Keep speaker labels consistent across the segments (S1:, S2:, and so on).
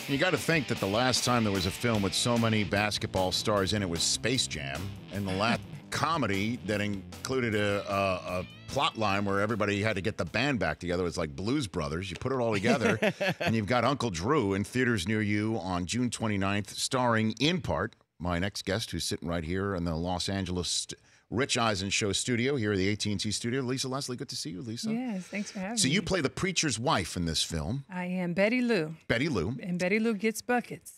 S1: You got to think that the last time there was a film with so many basketball stars in it was Space Jam, and the last comedy that included a plot line where everybody had to get the band back together was like Blues Brothers. You put it all together, and you've got Uncle Drew in theaters near you on June 29th, starring in part my next guest, who's sitting right here in the Los Angeles Rich Eisen Show studio here at the AT&T studio. Lisa Leslie, good to see you, Lisa.
S2: Yes, thanks for having me.
S1: So you play the preacher's wife in this film.
S2: I am Betty Lou.
S1: Betty Lou.
S2: And Betty Lou gets buckets.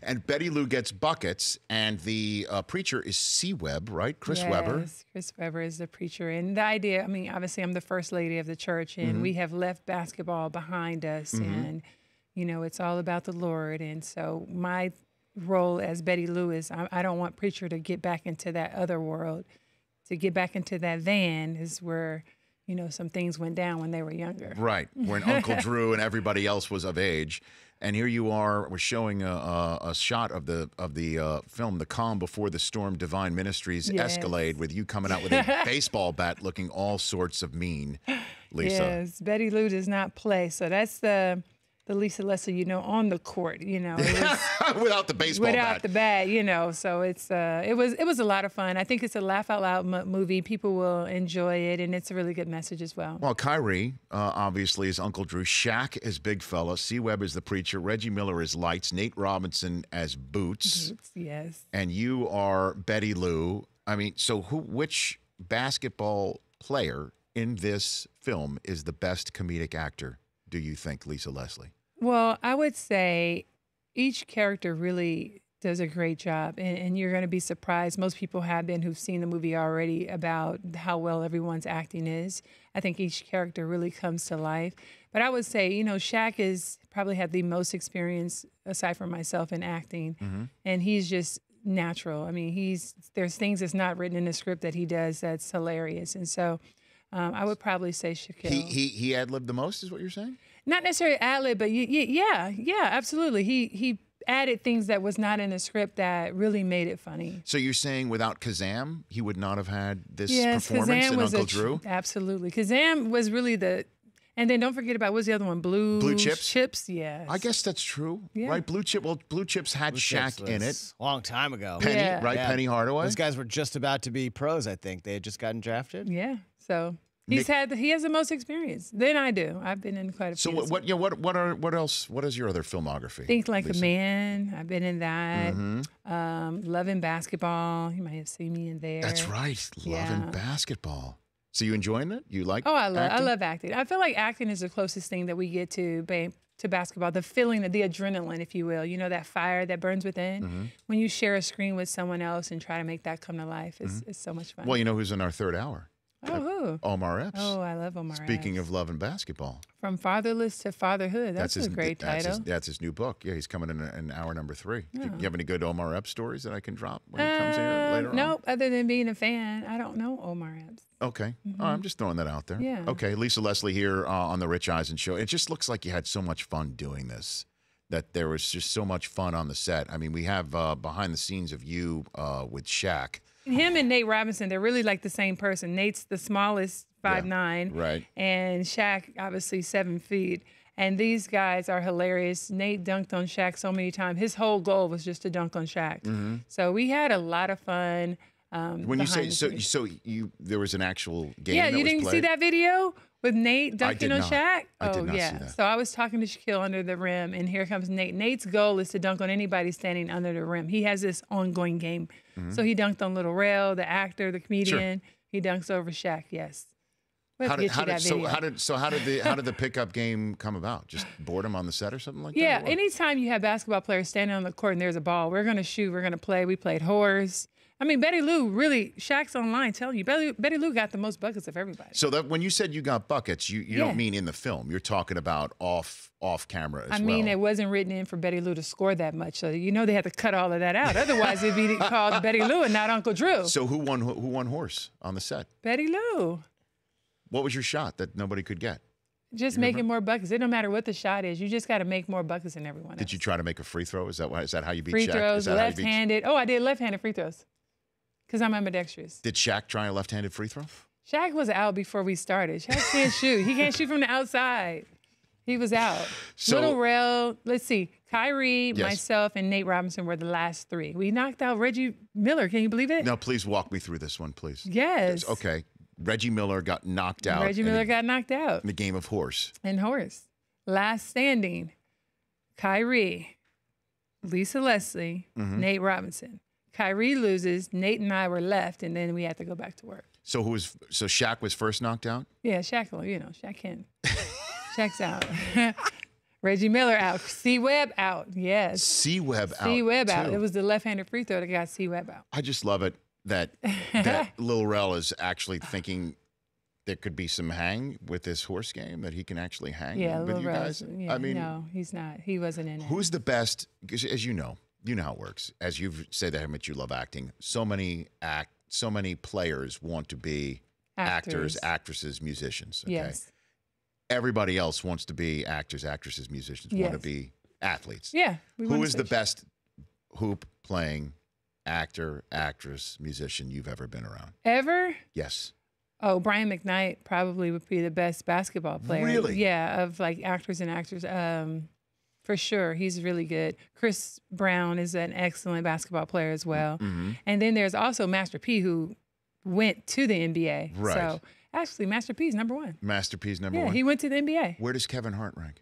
S1: And Betty Lou gets buckets, and the preacher is C. Webb, right? Chris Webber.
S2: Yes, Chris Webber is the preacher. And the idea, I mean, obviously I'm the first lady of the church, and we have left basketball behind us, and, you know, it's all about the Lord. And so my role as Betty Lou is I don't want preacher to get back into that other world. To get back into that van is where, you know, some things went down when they were younger. Right,
S1: when Uncle Drew and everybody else was of age. And here you are, we're showing a shot of the film, The Calm Before the Storm, Divine Ministries Escalade, with you coming out with a baseball bat looking all sorts of mean, Lisa.
S2: Yes, Betty Lou does not play. So that's the Lisa Leslie, you know, on the court, you know. It was,
S1: without the baseball bat.
S2: Without the bat, you know. So it's it was a lot of fun. I think it's a laugh out loud movie. People will enjoy it, and it's a really good message as well.
S1: Well, Kyrie, obviously, is Uncle Drew. Shaq is Big Fella. C. Webb is the preacher. Reggie Miller is Lights. Nate Robinson as Boots.
S2: Boots, yes.
S1: And you are Betty Lou. I mean, so which basketball player in this film is the best comedic actor, do you think, Lisa Leslie?
S2: Well, I would say each character really does a great job, and you're going to be surprised. Most people have been who've seen the movie already about how well everyone's acting is. I think each character really comes to life. But I would say, you know, Shaq is probably had the most experience, aside from myself, in acting, and he's just natural. I mean, there's things that's not written in the script that he does that's hilarious, and so I would probably say Shaquille.
S1: He ad-libbed the most, is what you're saying?
S2: Not necessarily ad-lib, but yeah, absolutely. He added things that was not in the script that really made it funny.
S1: So you're saying without Kazam, he would not have had this performance
S2: Kazam
S1: in
S2: was
S1: Uncle Drew?
S2: Absolutely. Kazam was really and then don't forget about, what's the other one? Blue
S1: Chips?
S2: Chips, yes.
S1: I guess that's true, right? Blue Chips had Shaq in it.
S3: A long time ago.
S1: Penny, right? Yeah. Penny Hardaway.
S3: Those guys were just about to be pros, I think. They had just gotten drafted.
S2: Yeah, so... he has the most experience than I do. I've been in quite a few.
S1: So what else? What is your other filmography?
S2: Think Like
S1: Lisa?
S2: a Man. I've been in that. Loving Basketball. You might have seen me in there.
S1: That's right. Loving Basketball. So you enjoying it? You like?
S2: Oh, I
S1: acting?
S2: love acting. I feel like acting is the closest thing that we get to basketball. The feeling, the adrenaline, if you will. You know, that fire that burns within. When you share a screen with someone else and try to make that come to life, it's so much fun.
S1: Well, you know who's in our third hour?
S2: Oh, who?
S1: Omar Epps.
S2: Oh, I love Omar Epps.
S1: Speaking of love and basketball.
S2: From Fatherless to Fatherhood. That's a great title.
S1: That's his new book. Yeah, he's coming in hour number 3. Do you have any good Omar Epps stories that I can drop when he comes here later on?
S2: Nope, other than being a fan. I don't know Omar Epps.
S1: Okay. Oh, I'm just throwing that out there.
S2: Yeah.
S1: Okay, Lisa Leslie here on the Rich Eisen Show. It just looks like you had so much fun doing this, that there was just so much fun on the set. I mean, we have behind the scenes of you with Shaq.
S2: Him and Nate Robinson, they're really like the same person. Nate's the smallest, 5'9",
S1: right,
S2: and Shaq, obviously 7 feet. And these guys are hilarious. Nate dunked on Shaq so many times. His whole goal was just to dunk on Shaq. So we had a lot of fun.
S1: When you say there was an actual game.
S2: Yeah,
S1: that
S2: you
S1: was
S2: didn't
S1: played?
S2: see that video with Nate dunking on Shaq?
S1: I did not see that.
S2: So I was talking to Shaquille under the rim, and here comes Nate. Nate's goal is to dunk on anybody standing under the rim. He has this ongoing game. So he dunked on Little Rail, the actor, the comedian.
S1: Sure.
S2: He dunks over Shaq. Yes.
S1: How did the pickup game come about? Just boredom on the set or something like that?
S2: Yeah, anytime you have basketball players standing on the court and there's a ball, we're going to shoot, we're going to play. We played horse. I mean, Betty Lou, really, Shaq's online telling you, Betty Lou got the most buckets of everybody.
S1: So that when you said you got buckets, you don't mean in the film. You're talking about off camera as well.
S2: I mean, it wasn't written in for Betty Lou to score that much. So, you know, they had to cut all of that out. Otherwise, it'd be called Betty Lou and not Uncle Drew.
S1: So who won horse on the set?
S2: Betty Lou.
S1: What was your shot that nobody could get?
S2: Just making more buckets. It don't matter what the shot is. You just got to make more buckets than everyone else.
S1: Did you try to make a free throw? Is that how you beat
S2: Free
S1: Shaq?
S2: throws, left-handed. Oh, I did left-handed free throws because I'm ambidextrous.
S1: Did Shaq try a left-handed free throw?
S2: Shaq was out before we started. Shaq can't shoot. He can't shoot from the outside. He was out.
S1: So-
S2: Little Rel, let's see, Kyrie,
S1: Yes.
S2: myself, and Nate Robinson were the last three. We knocked out Reggie Miller. Can you believe it?
S1: Now, please walk me through this one, please.
S2: Yes.
S1: Okay. Reggie Miller got knocked out.
S2: Reggie Miller got knocked out.
S1: in the game of horse.
S2: And Horace. Last standing, Kyrie, Lisa Leslie,
S1: Mm-hmm.
S2: Nate Robinson. Kyrie loses. Nate and I were left, and then we had to go back to work.
S1: So Shaq was first knocked out?
S2: Yeah, Shaq, Shaq can. Shaq's out. Reggie Miller out. C. Webb out. Yes.
S1: C. Webb out.
S2: C. Webb out.
S1: too.
S2: It was the left-handed free throw that got C. Webb out.
S1: I just love it that Lil Rel is actually thinking there could be some hang with this horse game, that he can actually hang
S2: Yeah,
S1: with
S2: Lil
S1: you
S2: Rel's-
S1: guys.
S2: Yeah,
S1: I mean,
S2: no, he's not. He wasn't in it.
S1: who's the best? Because as you know how it works. As you've said that how much you love acting. So many players want to be actors, actresses, musicians. Okay?
S2: Yes.
S1: Everybody else wants to be actors, actresses, musicians, want to
S2: Yes.
S1: be athletes.
S2: Yeah. we
S1: Who
S2: wanna
S1: is the
S2: switch.
S1: best hoop playing actor, actress, musician you've ever been around?
S2: Ever?
S1: Yes.
S2: Oh, Brian McKnight probably would be the best basketball player.
S1: Really?
S2: Yeah, of like actors and actors. For sure, he's really good. Chris Brown is an excellent basketball player as well.
S1: Mm-hmm.
S2: And then there's also Master P, who went to the NBA.
S1: Right.
S2: So actually, Master P is number one.
S1: Masterpiece number
S2: Yeah,
S1: one.
S2: he went to the NBA.
S1: Where does Kevin Hart rank?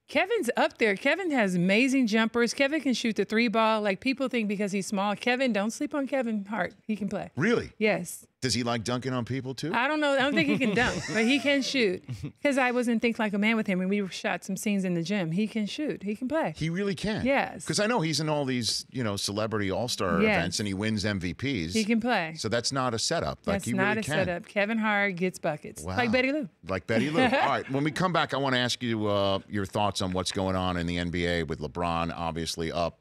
S2: Kevin's up there. Kevin has amazing jumpers. Kevin can shoot the three ball. Like people think because he's small. Kevin, don't sleep on Kevin Hart. He can play.
S1: Really?
S2: Yes.
S1: Does he like dunking on people too?
S2: I don't know. I don't think he can dunk, but he can shoot. Because I was in Think Like a Man with him, and we shot some scenes in the gym. He can shoot. He can play.
S1: He really can.
S2: Yes.
S1: Because I know he's in all these, celebrity all-star
S2: Yes.
S1: events and he wins MVPs.
S2: He can play.
S1: So that's not a setup. Like
S2: That's
S1: he
S2: not
S1: really
S2: a
S1: can.
S2: setup. Kevin Hart gets buckets,
S1: Wow.
S2: like Betty Lou.
S1: Like Betty Lou. All right. When we come back, I want to ask you your thoughts on what's going on in the NBA with LeBron obviously up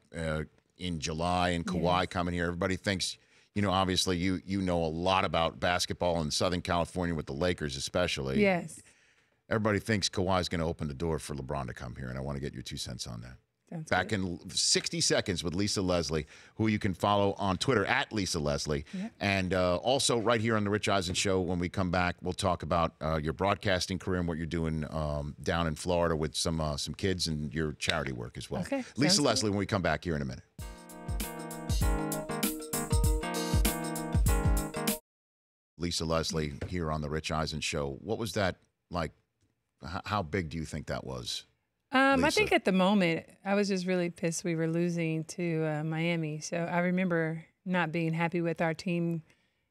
S1: in July and Kawhi coming here. Everybody thinks, obviously you know a lot about basketball in Southern California with the Lakers especially.
S2: Yes.
S1: Everybody thinks Kawhi's going to open the door for LeBron to come here, and I want to get your 2 cents on that.
S2: Sounds
S1: Back
S2: good.
S1: in 60 seconds with Lisa Leslie, who you can follow on Twitter at Lisa Leslie. And also right here on The Rich Eisen Show, when we come back, we'll talk about your broadcasting career and what you're doing down in Florida with some kids and your charity work as well.
S2: Okay,
S1: Lisa
S2: sounds good.
S1: Leslie, when we come back here in a minute. Lisa Leslie here on The Rich Eisen Show. What was that like? How big do you think that was?
S2: I
S1: Lisa?
S2: think at the moment, I was just really pissed we were losing to Miami. So I remember not being happy with our team.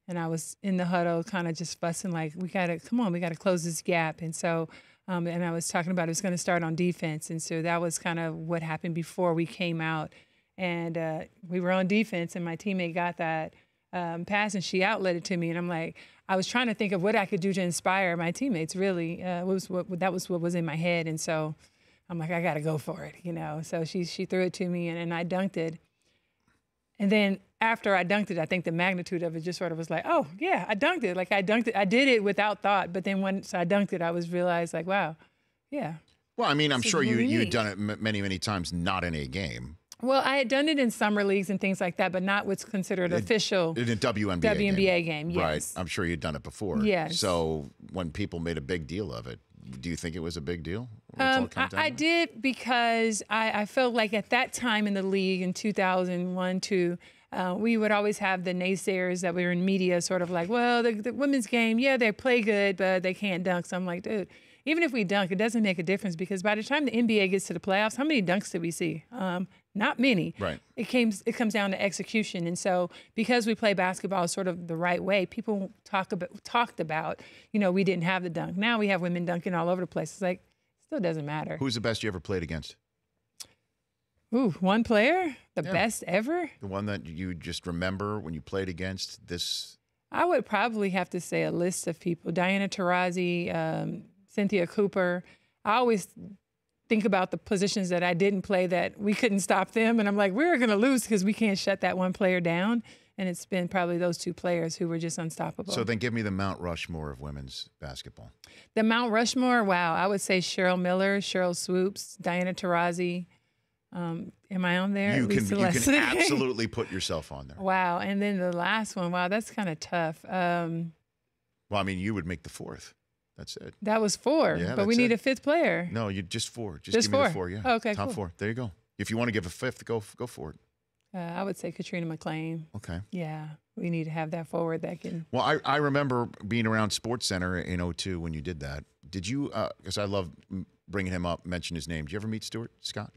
S2: And I was in the huddle kind of just fussing like, we got to close this gap. And so, and I was talking about it was going to start on defense. And so that was kind of what happened before we came out. And we were on defense and my teammate got that pass and she outletted to me. And I'm like, I was trying to think of what I could do to inspire my teammates, really. That was what was in my head. And so I'm like, I got to go for it, So she threw it to me and I dunked it. And then after I dunked it, I think the magnitude of it just sort of was like, oh, yeah, I dunked it. Like I dunked it. I did it without thought. But then once I dunked it, I was realized like, wow, yeah.
S1: Well, I mean, I'm
S2: This is
S1: sure
S2: really
S1: you've
S2: neat.
S1: done it many, many times, not in a game.
S2: Well, I had done it in summer leagues and things like that, but not what's considered official
S1: In a WNBA,
S2: WNBA game. Yes.
S1: Right. I'm sure you'd done it before.
S2: Yes.
S1: So when people made a big deal of it, do you think it was a big deal? What's all come down
S2: I
S1: to?
S2: did because I felt like at that time in the league in 2001, 2, we would always have the naysayers that were in media sort of like, well, the women's game, yeah, they play good, but they can't dunk. So I'm like, dude, even if we dunk, it doesn't make a difference because by the time the NBA gets to the playoffs, how many dunks did we see? Not many.
S1: Right.
S2: It comes down to execution. And so because we play basketball sort of the right way, people talked about, we didn't have the dunk. Now we have women dunking all over the place. It's like, still doesn't matter.
S1: Who's the best you ever played against?
S2: Ooh, one player? The
S1: Yeah.
S2: best ever?
S1: The one that you just remember when you played against this?
S2: I would probably have to say a list of people. Diana Taurasi, Cynthia Cooper. I always think about the positions that I didn't play that we couldn't stop them. And I'm like, we're going to lose because we can't shut that one player down. And it's been probably those two players who were just unstoppable.
S1: So then give me the Mount Rushmore of women's basketball.
S2: The Mount Rushmore, wow. I would say Cheryl Miller, Cheryl Swoops, Diana Taurasi. Am I on there?
S1: You
S2: Lisa
S1: can
S2: Leslie.
S1: absolutely put yourself on there.
S2: Wow. And then the last one, wow, that's kind of tough.
S1: Well, I mean, you would make the fourth. That's it.
S2: That was 4,
S1: Yeah,
S2: but we
S1: that's
S2: need
S1: it.
S2: a 5th player.
S1: No, you just 4. Just
S2: Just
S1: give me
S2: 4?
S1: the 4. Yeah.
S2: Oh, okay,
S1: Top
S2: cool.
S1: 4. There you go. If you want to give a 5th, go for it.
S2: I would say Katrina McClain.
S1: Okay.
S2: Yeah, we need to have that forward that can.
S1: Well, I remember being around Sports Center in '02 when you did that. Did you? Because I love bringing him up, mention his name. Did you ever meet Stuart Scott?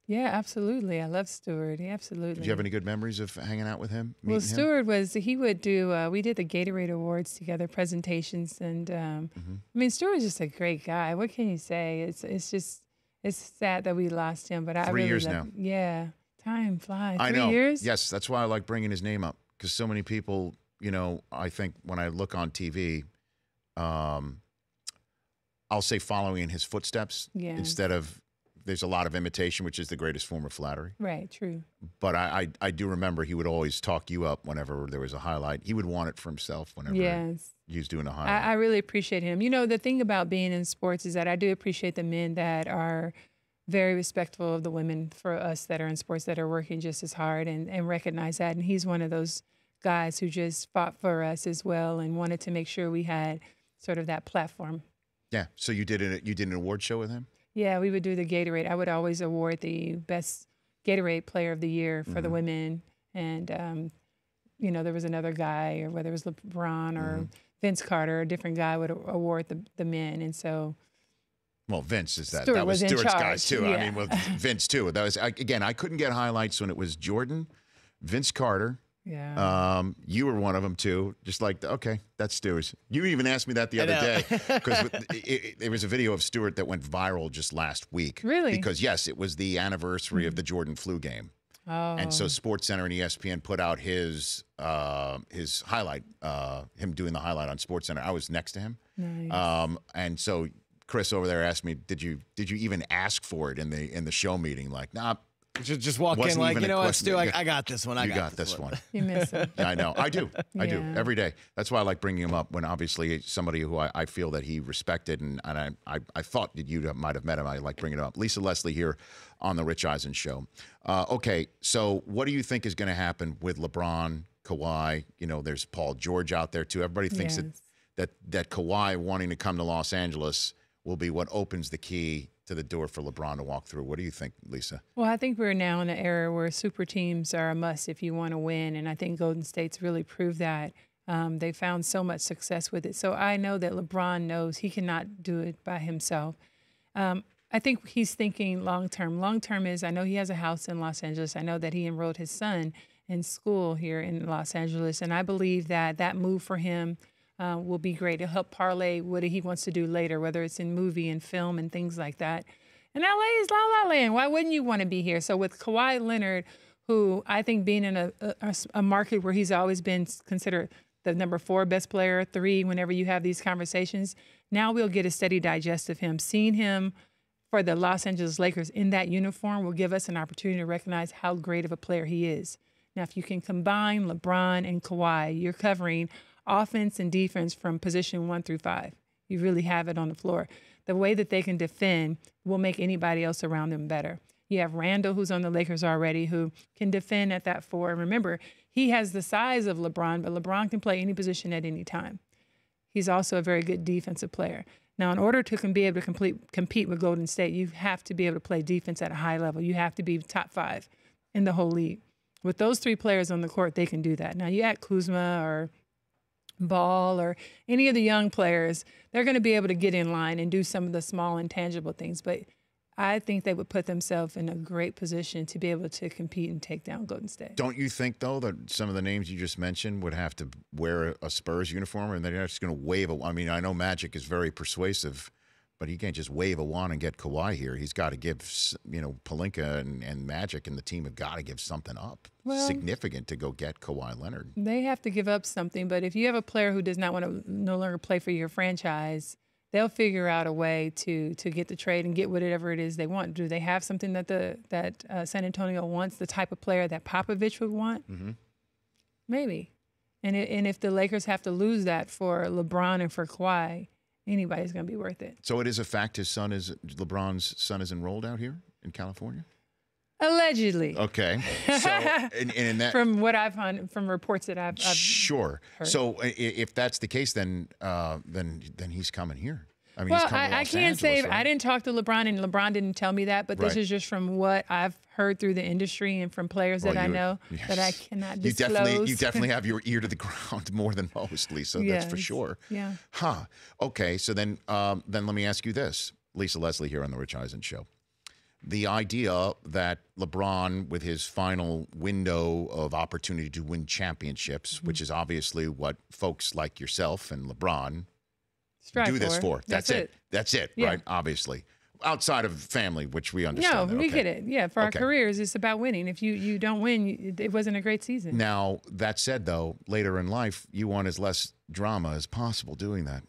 S2: Yeah, absolutely. I love Stuart. Yeah, absolutely.
S1: Did you have any good memories of hanging out with him?
S2: Well,
S1: meeting him?
S2: Stuart he would do, we did the Gatorade Awards together, presentations. And I mean, Stuart was just a great guy. What can you say? It's sad that we lost him, but I
S1: 3
S2: really
S1: years
S2: love,
S1: now.
S2: Yeah, time flies.
S1: I
S2: 3
S1: know.
S2: years?
S1: Yes, that's why I like bringing his name up, because so many people, I think when I look on TV, I'll say following in his footsteps instead of, there's a lot of imitation, which is the greatest form of flattery.
S2: Right, true.
S1: But I do remember he would always talk you up whenever there was a highlight. He would want it for himself whenever he was doing a highlight.
S2: I really appreciate him. The thing about being in sports is that I do appreciate the men that are very respectful of the women, for us that are in sports that are working just as hard, and recognize that. And he's one of those guys who just fought for us as well and wanted to make sure we had sort of that platform.
S1: Yeah. So you did an award show with him?
S2: Yeah, we would do the Gatorade. I would always award the best Gatorade player of the year for the women. And, there was another guy, or whether it was LeBron or Vince Carter, a different guy would award the men. And so...
S1: Well, Vince is that.
S2: Stuart
S1: that was
S2: was in
S1: Stuart's
S2: charge.
S1: guys, too.
S2: Yeah.
S1: I mean, well, Vince, too. That was, again, I couldn't get highlights when it was Jordan, Vince Carter.
S2: Yeah.
S1: You were one of them, too. Just like, okay, that's Stuart's. You even asked me that the other day, because there was a video of Stuart that went viral just last week.
S2: Really?
S1: Because, yes, it was the anniversary of the Jordan flu game.
S2: Oh.
S1: And so SportsCenter and ESPN put out his highlight, him doing the highlight on SportsCenter. I was next to him.
S2: Nice.
S1: And so Chris over there asked me, "Did you even ask for it in the show meeting?" Like, nah.
S3: Just walk in
S1: Wasn't
S3: like,
S1: even
S3: you
S1: a
S3: know what,
S1: question.
S3: Stu, I got this one.
S1: You got this one.
S2: You miss him.
S1: Yeah, I know. I do. I do
S2: Yeah.
S1: every day. That's why I like bringing him up, when obviously somebody who I feel that he respected, and I thought that you might have met him. I like bringing it up. Lisa Leslie here on the Rich Eisen Show. Okay, so what do you think is going to happen with LeBron, Kawhi? There's Paul George out there too. Everybody thinks that Kawhi wanting to come to Los Angeles will be what opens the key to the door for LeBron to walk through. What do you think, Lisa?
S2: Well, I think we're now in an era where super teams are a must if you want to win, and I think Golden State's really proved that. They found so much success with it. So I know that LeBron knows he cannot do it by himself. I think he's thinking long-term. Long-term is, I know he has a house in Los Angeles. I know that he enrolled his son in school here in Los Angeles, and I believe that move for him will be great. It'll help parlay what he wants to do later, whether it's in movie and film and things like that. And LA is La La Land. Why wouldn't you want to be here? So with Kawhi Leonard, who I think being in a market where he's always been considered the number 4 best player, 3, whenever you have these conversations, now we'll get a steady digest of him. Seeing him for the Los Angeles Lakers in that uniform will give us an opportunity to recognize how great of a player he is. Now, if you can combine LeBron and Kawhi, you're covering offense and defense from position 1 through 5. You really have it on the floor. The way that they can defend will make anybody else around them better. You have Randall, who's on the Lakers already, who can defend at that 4. And remember, he has the size of LeBron, but LeBron can play any position at any time. He's also a very good defensive player. Now, in order to be able to compete with Golden State, you have to be able to play defense at a high level. You have to be top 5 in the whole league. With those 3 players on the court, they can do that. Now, you add Kuzma or Ball or any of the young players, they're going to be able to get in line and do some of the small intangible things. But I think they would put themselves in a great position to be able to compete and take down Golden State.
S1: Don't you think, though, that some of the names you just mentioned would have to wear a Spurs uniform, and they're just going to wave I mean, I know Magic is very persuasive, but he can't just wave a wand and get Kawhi here. He's got to give, Pelinka and Magic and the team have got to give something up significant to go get Kawhi Leonard.
S2: They have to give up something, but if you have a player who does not want to no longer play for your franchise, they'll figure out a way to get the trade and get whatever it is they want. Do they have something that San Antonio wants, the type of player that Popovich would want?
S1: Mm-hmm.
S2: Maybe. And if the Lakers have to lose that for LeBron and for Kawhi, anybody's going to be worth it.
S1: So it is a fact LeBron's son is enrolled out here in California?
S2: Allegedly.
S1: Okay. So, in that,
S2: From what I've heard, from reports that I've
S1: sure.
S2: heard.
S1: So, if that's the case, then he's coming here. I mean,
S2: Well,
S1: he's coming to
S2: I
S1: Los
S2: can't say
S1: Angeles, right?
S2: I didn't talk to LeBron, and LeBron didn't tell me that, but this
S1: Right.
S2: is just from what I've heard through the industry and from players
S1: Well,
S2: that I
S1: you-
S2: know
S1: yes.
S2: that I cannot
S1: You
S2: disclose.
S1: definitely have your ear to the ground more than most, Lisa. That's for
S2: Yes.
S1: sure.
S2: Yeah.
S1: Huh. Okay. So then let me ask you this, Lisa Leslie here on the Rich Eisen Show. The idea that LeBron, with his final window of opportunity to win championships,
S2: Mm-hmm.
S1: which is obviously what folks like yourself and LeBron
S2: Strive
S1: do this for. That's it. That's it,
S2: Yeah.
S1: right? Obviously. Outside of family, which we
S2: No,
S1: understand. that.
S2: we
S1: Okay.
S2: get it. Yeah, for our
S1: Okay.
S2: careers, it's about winning. If you don't win, it wasn't a great season.
S1: Now, that said, though, later in life, you want as less drama as possible doing that.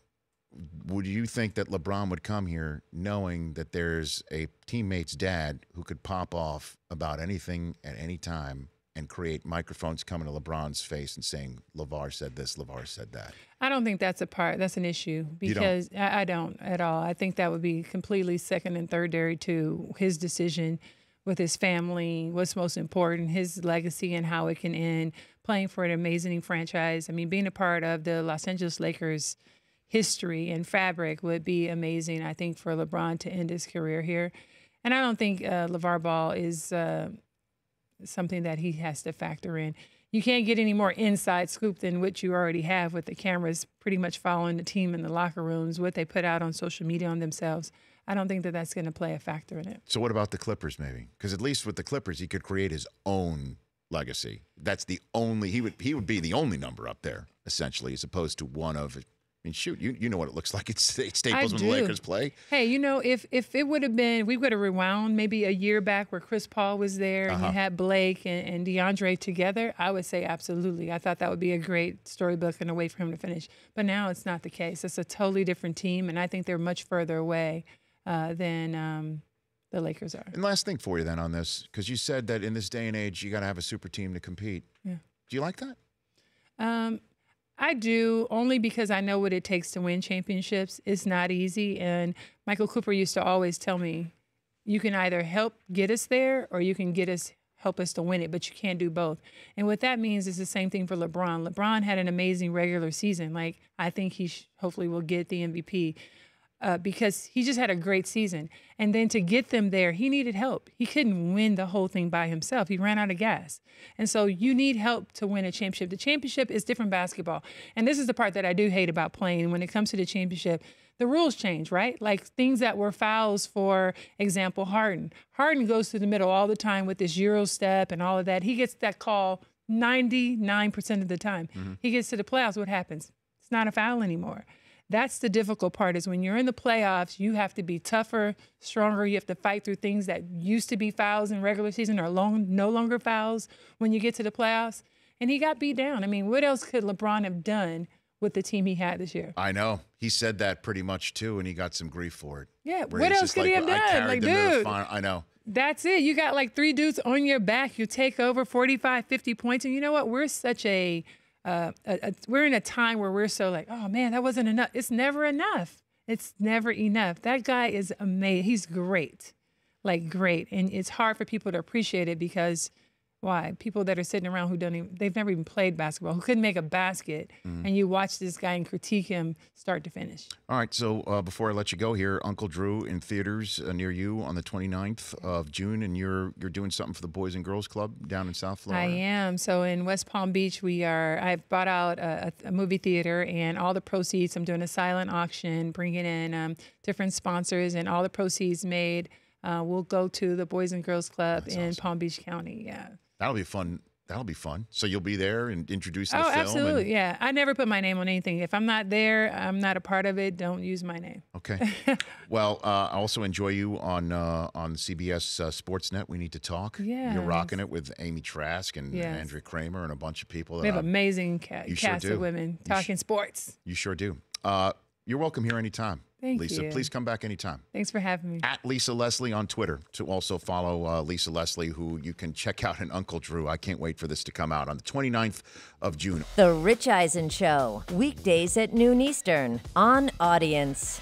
S1: Would you think that LeBron would come here knowing that there's a teammate's dad who could pop off about anything at any time and create microphones coming to LeBron's face and saying, LeVar said this, LeVar said that?
S2: I don't think that's that's an issue
S1: You don't?
S2: because I don't at all. I think that would be completely second and thirdary to his decision with his family, what's most important, his legacy and how it can end, playing for an amazing franchise. I mean, being a part of the Los Angeles Lakers history and fabric would be amazing, I think, for LeBron to end his career here. And I don't think LeVar Ball is something that he has to factor in. You can't get any more inside scoop than what you already have with the cameras pretty much following the team in the locker rooms, what they put out on social media on themselves. I don't think that that's going to play a factor in it.
S1: So what about the Clippers, maybe? Because at least with the Clippers, he could create his own legacy. That's the only, he would be the only number up there, essentially, as opposed to one of, I mean, shoot, you know what it looks like. It's Staples when the Lakers play.
S2: Hey, you know, if it would have been, we would have rewound maybe a year back where Chris Paul was there and you had Blake and DeAndre together, I would say absolutely. I thought that would be a great storybook and a way for him to finish. But now it's not the case. It's a totally different team, and I think they're much further away than the Lakers are.
S1: And last thing for you then on this, because you said that in this day and age, you got to have a super team to compete.
S2: Yeah.
S1: Do you like that?
S2: I do, only because I know what it takes to win championships. It's not easy. And Michael Cooper used to always tell me, you can either help get us there or you can help us to win it, but you can't do both. And what that means is the same thing for LeBron. LeBron had an amazing regular season. Like, I think he hopefully will get the MVP. Because he just had a great season. And then to get them there, he needed help. He couldn't win the whole thing by himself. He ran out of gas. And so you need help to win a championship. The championship is different basketball. And this is the part that I do hate about playing. When it comes to the championship, the rules change, right? Like things that were fouls, for example, Harden. Harden goes through the middle all the time with this Euro step and all of that. He gets that call 99% of the time. He gets to the playoffs, what happens? It's not a foul anymore. That's the difficult part, is when you're in the playoffs, you have to be tougher, stronger. You have to fight through things that used to be fouls in regular season are no longer fouls when you get to the playoffs. And he got beat down. I mean, what else could LeBron have done with the team he had this year?
S1: I know. He said that pretty much too, and he got some grief for it.
S2: Yeah,
S1: Where
S2: what
S1: he's
S2: else
S1: just
S2: could he have
S1: I
S2: done?
S1: carried
S2: Like,
S1: them to the
S2: dude,
S1: final. I know.
S2: that's it. You got like 3 dudes on your back. You take over 45, 50 points. And you know what? We're such we're in a time where we're so like, oh man, that wasn't enough. It's never enough. It's never enough. That guy is amazing. He's great, like great. And it's hard for people to appreciate it because why? People that are sitting around who they've never even played basketball, who couldn't make a basket, and you watch this guy and critique him start to finish.
S1: All right, so before I let you go here, Uncle Drew in theaters near you on the 29th of June, and you're doing something for the Boys and Girls Club down in South Florida.
S2: I am. So in West Palm Beach, I've bought out a movie theater, and all the proceeds, I'm doing a silent auction, bringing in different sponsors, and all the proceeds made will go to the Boys and Girls Club in
S1: awesome.
S2: Palm Beach County. Yeah.
S1: That'll be fun. That'll be fun. So you'll be there and introduce the film.
S2: Absolutely. Yeah. I never put my name on anything. If I'm not there, I'm not a part of it. Don't use my name.
S1: Okay. Well, I also enjoy you on CBS Sportsnet. We Need to Talk.
S2: Yes.
S1: You're rocking it with Amy Trask and
S2: Yes.
S1: Andrea Kramer and a bunch of people.
S2: We have
S1: that
S2: amazing
S1: You sure
S2: cast
S1: do.
S2: of women talking sports.
S1: You sure do. You're welcome here anytime.
S2: Thank
S1: Lisa,
S2: you.
S1: please come back anytime.
S2: Thanks for having me.
S1: At Lisa Leslie on Twitter to also follow Lisa Leslie, who you can check out in Uncle Drew. I can't wait for this to come out on the 29th of June.
S4: The Rich Eisen Show, weekdays at noon Eastern on Audience.